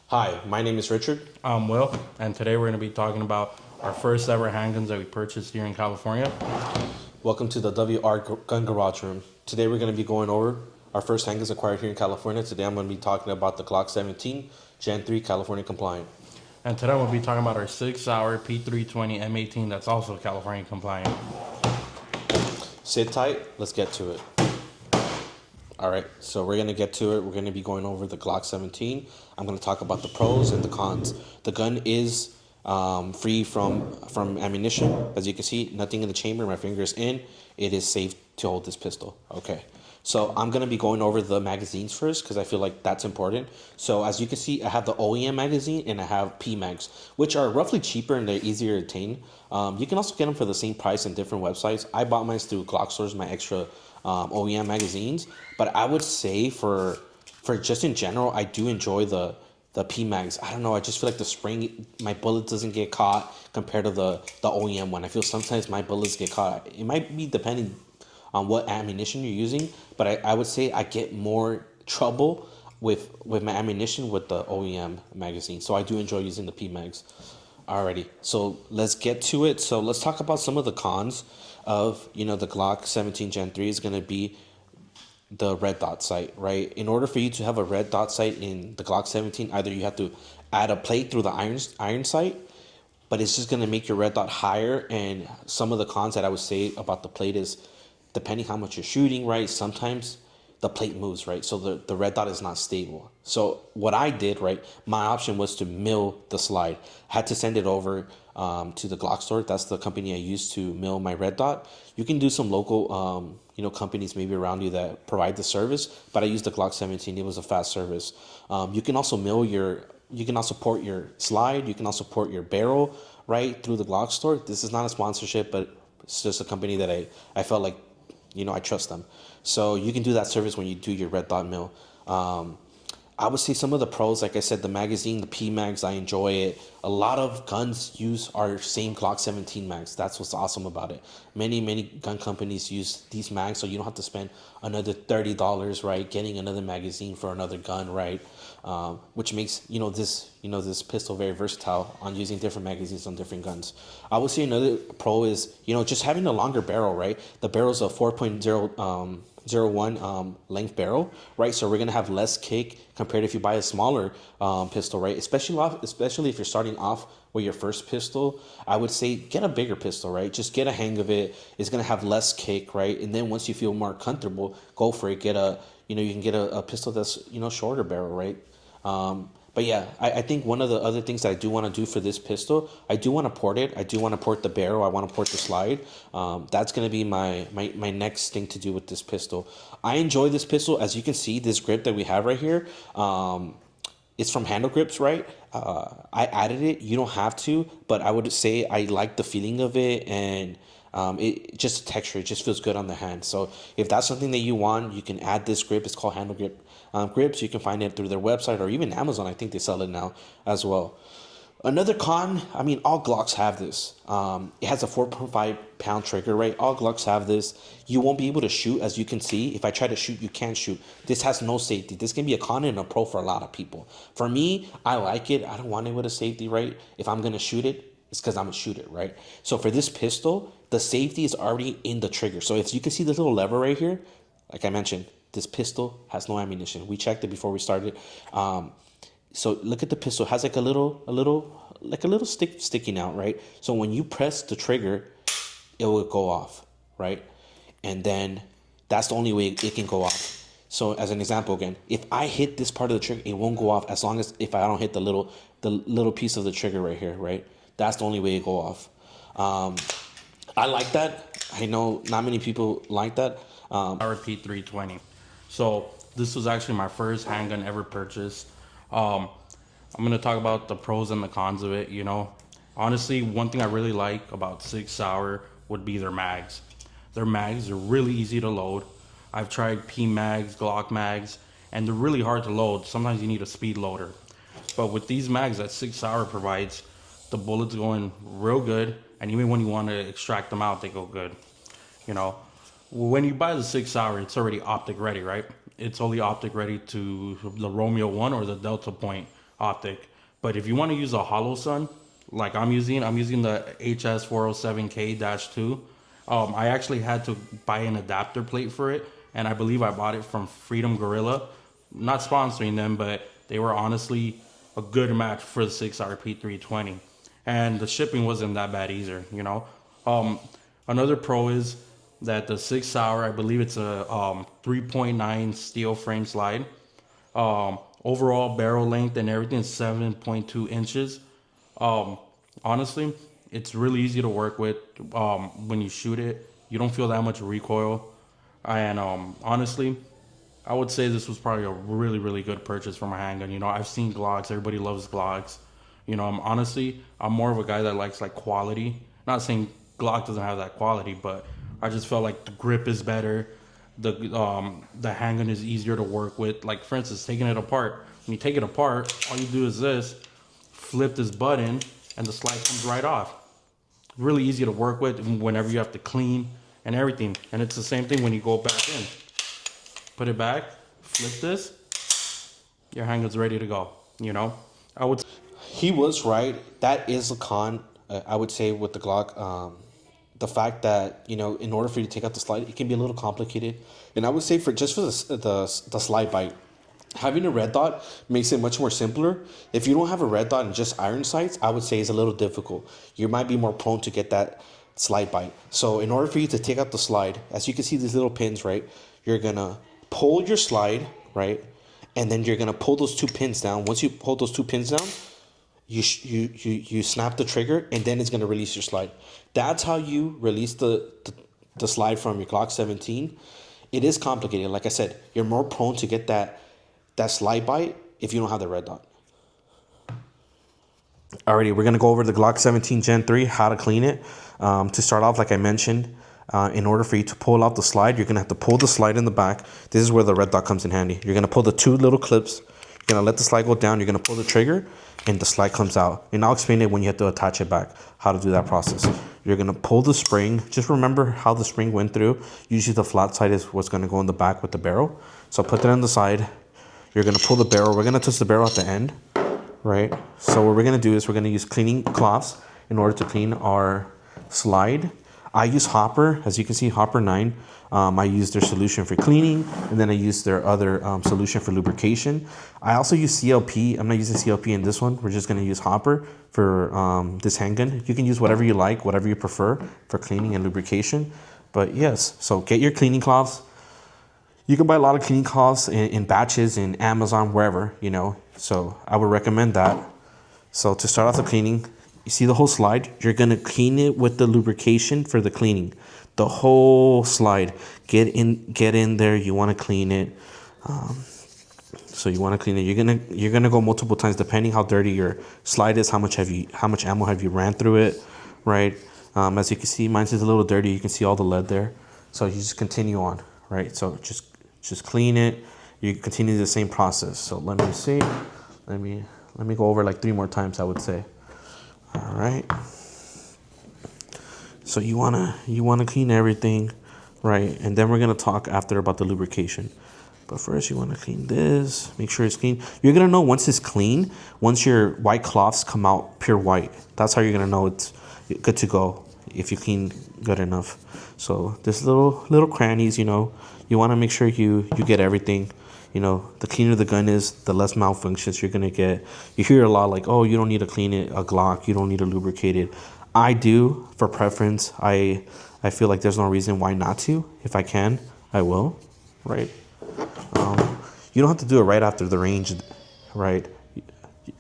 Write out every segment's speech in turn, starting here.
Hi, my name is Richard. I'm Will, and today we're going to be talking about our first ever handguns that we purchased here in California. Welcome to the WR Gun Garage Room. Today we're going to be going over our first handguns acquired here in California. Today I'm going to be talking about the Glock 17 Gen 3 California compliant. And today we'll be talking about our 6-hour P320 M18 that's also California compliant. Sit tight, let's get to it. Alright, so we're going to get to it. We're going to be going over the Glock 17. I'm going to talk about the pros and the cons. The gun is free from ammunition. As you can see, nothing in the chamber. My finger is in. It is safe to hold this pistol. Okay, so I'm going to be going over the magazines first because I feel like that's important. So as you can see, I have the OEM magazine and I have P mags, which are roughly cheaper and they're easier to attain. You can also get them for the same price on different websites. I bought mine through Glock stores, my extra OEM magazines, but I would say for just in general, I do enjoy the P mags. I don't know, I just feel like the spring, my bullet doesn't get caught compared to the OEM one. I feel sometimes my bullets get caught. It might be depending on what ammunition you're using, but I would say I get more trouble with my ammunition with the OEM magazine. So I do enjoy using the P mags. Alrighty, so let's get to it. So let's talk about some of the cons of, the Glock 17 Gen 3 is going to be the red dot sight, right? In order for you to have a red dot sight in the Glock 17, either you have to add a plate through the iron sight, but it's just going to make your red dot higher. And some of the cons that I would say about the plate is, depending how much you're shooting, right, sometimes the plate moves, right? So the red dot is not stable. So what I did, right, my option was to mill the slide. Had to send it over to the Glock store. That's the company I used to mill my red dot. You can do some local, companies maybe around you that provide the service, but I used the Glock 17. It was a fast service. You can also you can also port your slide. You can also port your barrel, right, through the Glock store. This is not a sponsorship, but it's just a company that I felt like, I trust them. So you can do that service when you do your red dot mill. I would say some of the pros, like I said, the magazine, the P mags, I enjoy it. A lot of guns use our same Glock 17 mags. That's what's awesome about it. Many gun companies use these mags, so you don't have to spend another $30, right, getting another magazine for another gun, right? Which makes this pistol very versatile on using different magazines on different guns. I would say another pro is just having a longer barrel, right? The barrel's a 4.01 length barrel, right? So we're gonna have less kick compared if you buy a smaller pistol, right? Especially if you're starting off with your first pistol, I would say get a bigger pistol, right? Just get a hang of it. It's gonna have less kick, right? And then once you feel more comfortable, go for it. Get a you can get a pistol that's shorter barrel, right? But yeah, I think one of the other things that I do want to do for this pistol, I do want to port it. I do want to port the barrel. I want to port the slide. That's going to be my next thing to do with this pistol. I enjoy this pistol. As you can see, this grip that we have right here, it's from Handle Grips, right? I added it. You don't have to, but I would say I like the feeling of it, and it just the texture. It just feels good on the hand. So if that's something that you want, you can add this grip. It's called Handle Grip grips. You can find it through their website or even Amazon. I think they sell it now as well. Another con, I mean, all Glocks have this. It has a 4.5-pound trigger, right? All Glocks have this. You won't be able to shoot, as you can see. If I try to shoot, you can't shoot. This has no safety. This can be a con and a pro for a lot of people. For me, I like it. I don't want it with a safety, right? If I'm going to shoot it, it's because I'm going to shoot it, right? So for this pistol, the safety is already in the trigger. So if you can see this little lever right here, like I mentioned, this pistol has no ammunition. We checked it before we started. So look at the pistol. It has like a little stick sticking out, right? So when you press the trigger, it will go off, right? And then that's the only way it can go off. So as an example again, if I hit this part of the trigger, it won't go off as long as if I don't hit the little piece of the trigger right here, right? That's the only way it go off. I like that. I know not many people like that. Our P320. So this was actually my first handgun ever purchased. I'm gonna talk about the pros and the cons of it. Honestly, one thing I really like about 6-hour would be their mags. Their mags are really easy to load. I've tried P mags, Glock mags, and they're really hard to load. Sometimes you need a speed loader. But with these mags that 6-hour provides, the bullets go in real good, and even when you want to extract them out, they go good. When you buy the 6-hour, it's already optic ready, right? It's only optic ready to the Romeo 1 or the Delta Point, optic. But if you want to use a hollow sun, like I'm using the HS407K-2. I actually had to buy an adapter plate for it, and I believe I bought it from Freedom Gorilla. Not sponsoring them, but they were honestly a good match for the 6R P320, and the shipping wasn't that bad either. You know, another pro is that the 6 hour, I believe it's a 3.9 steel frame slide. Overall barrel length and everything is 7.2 inches. Honestly, it's really easy to work with. When you shoot it, you don't feel that much recoil. And honestly, I would say this was probably a really, really good purchase for my handgun. You know, I've seen Glocks. Everybody loves Glocks. You know, I'm more of a guy that likes like quality. Not saying Glock doesn't have that quality, but I just felt like the grip is better. The handgun is easier to work with. Like for instance, taking it apart. When you take it apart, all you do is this: flip this button, and the slide comes right off. Really easy to work with whenever you have to clean and everything. And it's the same thing when you go back in. Put it back, flip this, your handgun's ready to go. You know, I would. He was right. That is a con, I would say, with the Glock. The fact that, you know, in order for you to take out the slide, it can be a little complicated. And I would say for the slide bite, having a red dot makes it much more simpler. If you don't have a red dot and just iron sights, I would say it's a little difficult. You might be more prone to get that slide bite. So in order for you to take out the slide, as you can see these little pins, right, you're gonna pull your slide, right, and then you're gonna pull those two pins down. Once you pull those two pins down, you snap the trigger, and then it's gonna release your slide. That's how you release the slide from your Glock 17. It is complicated. Like I said, you're more prone to get that slide bite if you don't have the red dot. Alrighty, we're gonna go over the Glock 17 Gen 3, how to clean it. To start off, like I mentioned, in order for you to pull out the slide, you're gonna have to pull the slide in the back. This is where the red dot comes in handy. You're gonna pull the two little clips. You're gonna let the slide go down. You're gonna pull the trigger, and the slide comes out. And I'll explain it when you have to attach it back, how to do that process. You're gonna pull the spring. Just remember how the spring went through. Usually the flat side is what's gonna go in the back with the barrel. So put that on the side. You're gonna pull the barrel. We're gonna touch the barrel at the end, right? So what we're gonna do is we're gonna use cleaning cloths in order to clean our slide. I use Hopper, as you can see, Hopper 9. I use their solution for cleaning, and then I use their other solution for lubrication. I also use CLP. I'm not using CLP in this one. We're just gonna use Hopper for this handgun. You can use whatever you like, whatever you prefer for cleaning and lubrication. But yes, so get your cleaning cloths. You can buy a lot of cleaning cloths in batches in Amazon, wherever, you know. So I would recommend that. So to start off the cleaning, you see the whole slide? You're going to clean it with the lubrication for the cleaning. The whole slide. Get in there. You want to clean it. So you want to clean it. You're gonna go multiple times depending how dirty your slide is, how much ammo have you ran through it, right? As you can see, mine's is a little dirty. You can see all the lead there. So you just continue on, right? So just clean it. You continue the same process. So let me see. Let me go over like 3 more times, I would say. All right. So you wanna clean everything, right? And then we're gonna talk after about the lubrication. But first, you wanna clean this. Make sure it's clean. You're gonna know once it's clean, once your white cloths come out pure white. That's how you're gonna know it's good to go if you clean good enough. So this little crannies, you know, you wanna make sure you get everything. You know, the cleaner the gun is, the less malfunctions you're gonna get. You hear a lot like, oh, you don't need to clean it, a Glock, you don't need to lubricate it. I do, for preference. I feel like there's no reason why not to. If I can, I will, right? You don't have to do it right after the range, right?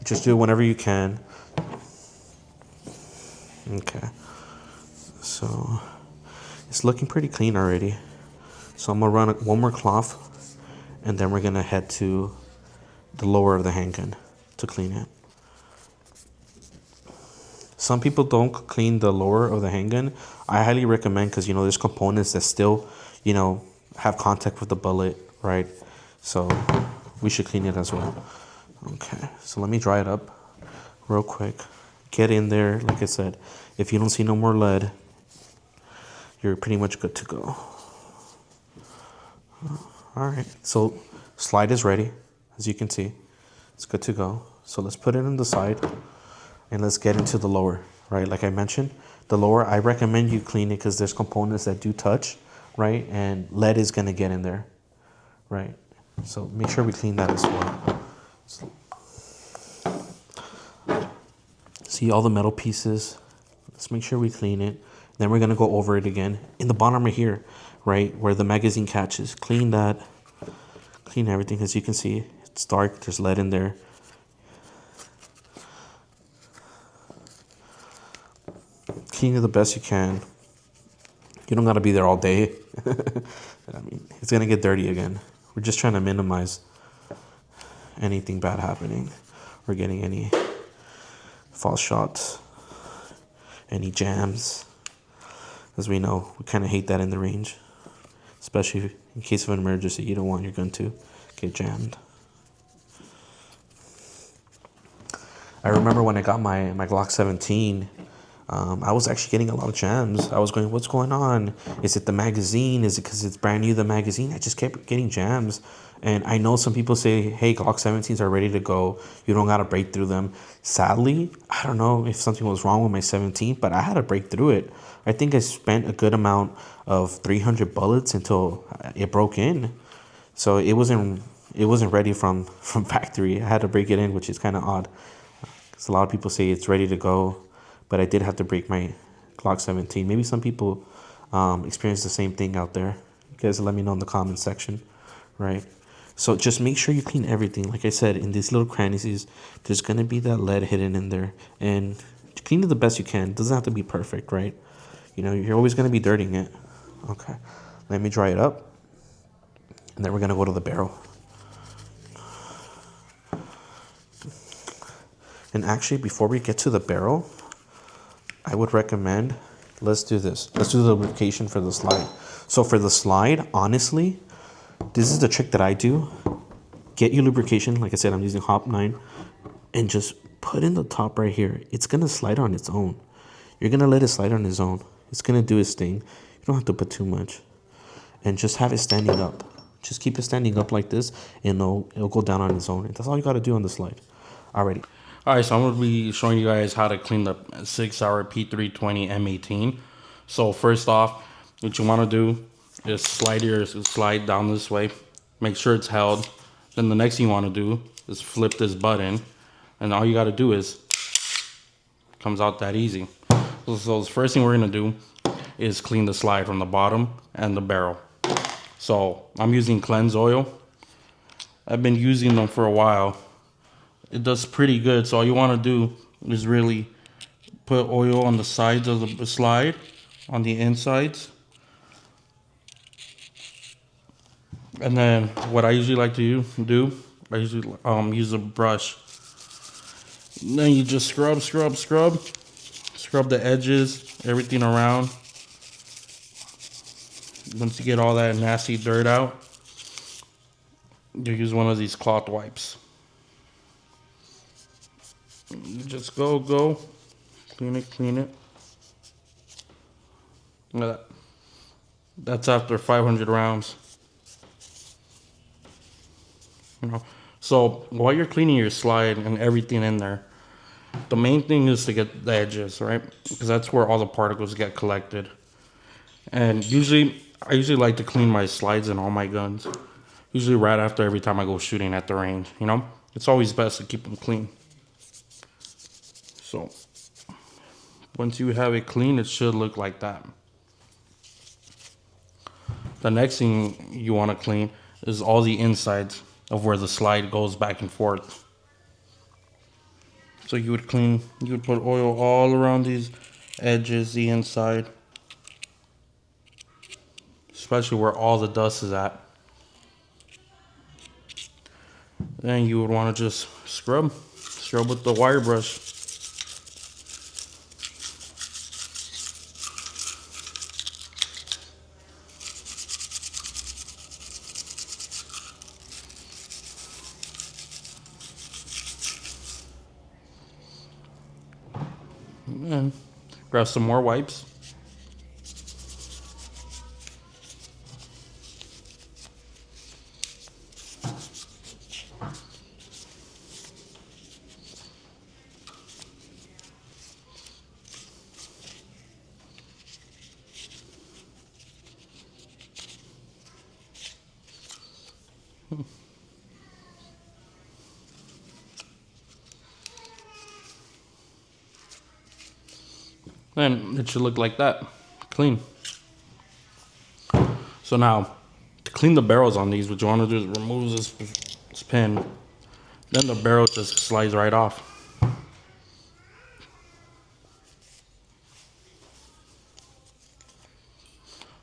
Just do it whenever you can. Okay. So, it's looking pretty clean already. So I'm gonna run one more cloth, and then we're gonna head to the lower of the handgun to clean it. Some people don't clean the lower of the handgun. I highly recommend, because, you know, there's components that still, you know, have contact with the bullet, right? So we should clean it as well. Okay, so let me dry it up real quick. Get in there. Like I said, if you don't see no more lead, you're pretty much good to go. All right, so slide is ready, as you can see. It's good to go. So let's put it in the side and let's get into the lower, right? Like I mentioned, the lower, I recommend you clean it because there's components that do touch, right? And lead is gonna get in there, right? So make sure we clean that as well. See all the metal pieces. Let's make sure we clean it. Then we're gonna go over it again. In the bottom right here, right, where the magazine catches, clean that. Clean everything. As you can see, it's dark, there's lead in there. Clean it the best you can. You don't gotta be there all day. I mean, it's gonna get dirty again. We're just trying to minimize anything bad happening or getting any false shots, any jams. As we know, we kind of hate that in the range, especially in case of an emergency. You don't want your gun to get jammed. I remember when I got my Glock 17, I was actually getting a lot of jams. I was going, what's going on? Is it the magazine? Is it because it's brand new, the magazine? I just kept getting jams. And I know some people say, hey, Glock 17s are ready to go. You don't got to break through them. Sadly, I don't know if something was wrong with my 17, but I had to break through it. I think I spent a good amount of 300 bullets until it broke in. So it wasn't ready from factory. I had to break it in, which is kind of odd. Because a lot of people say it's ready to go. But I did have to break my Glock 17. Maybe some people experience the same thing out there. You guys let me know in the comment section, right? So just make sure you clean everything. Like I said, in these little crannies, there's going to be that lead hidden in there. And clean it the best you can. It doesn't have to be perfect, right? You know, you're always going to be dirtying it. Okay. Let me dry it up. And then we're going to go to the barrel. And actually, before we get to the barrel, I would recommend, let's do this. Let's do the lubrication for the slide. So for the slide, honestly, this is the trick that I do. Get your lubrication. Like I said, I'm using Hop 9. And just put in the top right here. It's going to slide on its own. You're going to let it slide on its own. It's going to do its thing. You don't have to put too much. And just have it standing up. Just keep it standing up like this, and it'll go down on its own. And that's all you got to do on the slide. Alrighty. All right, so I'm going to be showing you guys how to clean the 6-hour P320 M18. So first off, what you want to do is slide down this way. Make sure it's held. Then the next thing you want to do is flip this button. And all you got to do is, comes out that easy. So the first thing we're going to do is clean the slide from the bottom and the barrel. So I'm using cleanse oil. I've been using them for a while. It does pretty good. So all you want to do is really put oil on the sides of the slide, on the insides. And then what I usually like to do, I usually use a brush. And then you just scrub the edges, everything around. Once you get all that nasty dirt out, you use one of these cloth wipes. You just go, clean it. Look at that. That's after 500 rounds. You know, so while you're cleaning your slide and everything in there, the main thing is to get the edges, right? Because that's where all the particles get collected. And I usually like to clean my slides in all my guns. Usually right after every time I go shooting at the range, you know? It's always best to keep them clean. So once you have it clean, it should look like that. The next thing you want to clean is all the insides of where the slide goes back and forth. So you would put oil all around these edges, the inside, especially where all the dust is at. Then you would want to just scrub with the wire brush. And grab some more wipes. then it should look like that, clean. So now, to clean the barrels on these, what you want to do is remove this pin. Then the barrel just slides right off.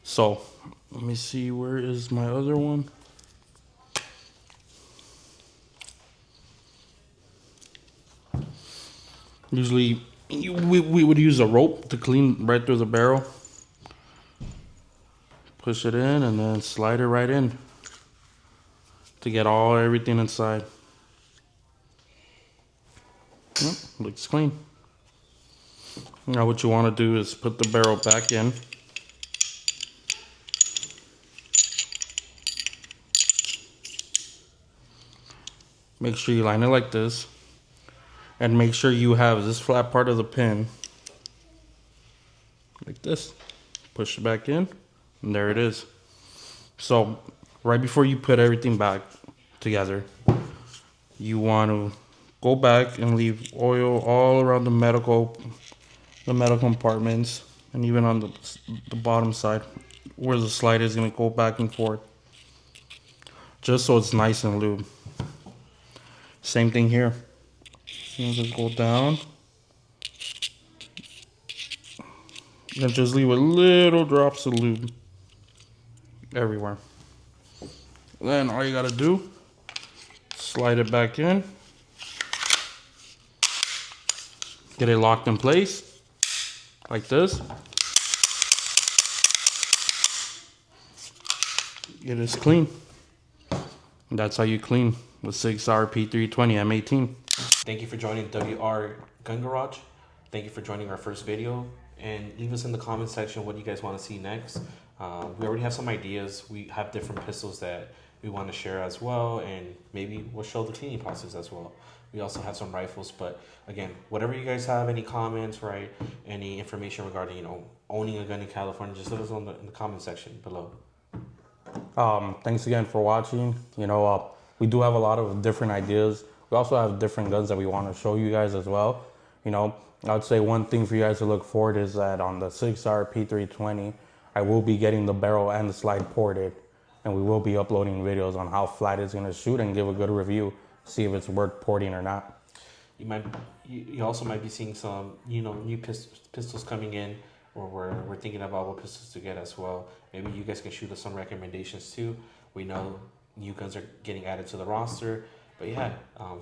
So, let me see, where is my other one? Usually, we would use a rope to clean right through the barrel. Push it in and then slide it right in to get everything inside. Yep, looks clean. Now what you want to do is put the barrel back in. Make sure you line it like this. And make sure you have this flat part of the pin like this. Push it back in, and there it is. So right before you put everything back together, you want to go back and leave oil all around the metal compartments, and even on the bottom side where the slide is going to go back and forth, just so it's nice and lube. Same thing here. You just go down and just leave a little drops of lube everywhere. Then all you gotta do, slide it back in, get it locked in place like this. It is clean. And that's how you clean the 6R P320 M18. Thank you for joining WR Gun Garage. Thank you for joining our first video. And leave us in the comment section what you guys want to see next. We already have some ideas. We have different pistols that we want to share as well. And maybe we'll show the cleaning process as well. We also have some rifles. But again, whatever you guys have, any comments, right? Any information regarding, owning a gun in California, just let us know in the comment section below. Thanks again for watching. We do have a lot of different ideas. We also have different guns that we want to show you guys as well. I would say one thing for you guys to look forward is that on the 6R P320, I will be getting the barrel and the slide ported, and we will be uploading videos on how flat it's going to shoot and give a good review, see if it's worth porting or not. You also might be seeing some, new pistols coming in, or we're thinking about what pistols to get as well. Maybe you guys can shoot us some recommendations too. We know new guns are getting added to the roster, but yeah,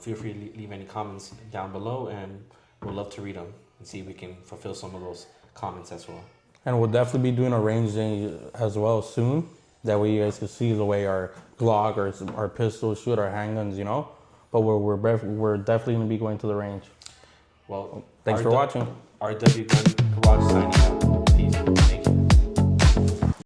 feel free to leave any comments down below, and we'll love to read them and see if we can fulfill some of those comments as well. And we'll definitely be doing a range day as well soon. That way you guys can see the way our Glock or our pistols shoot, our handguns, But we're definitely going to be going to the range. Well, thanks for watching. RW Gun Garage signing out. Peace. Thank you.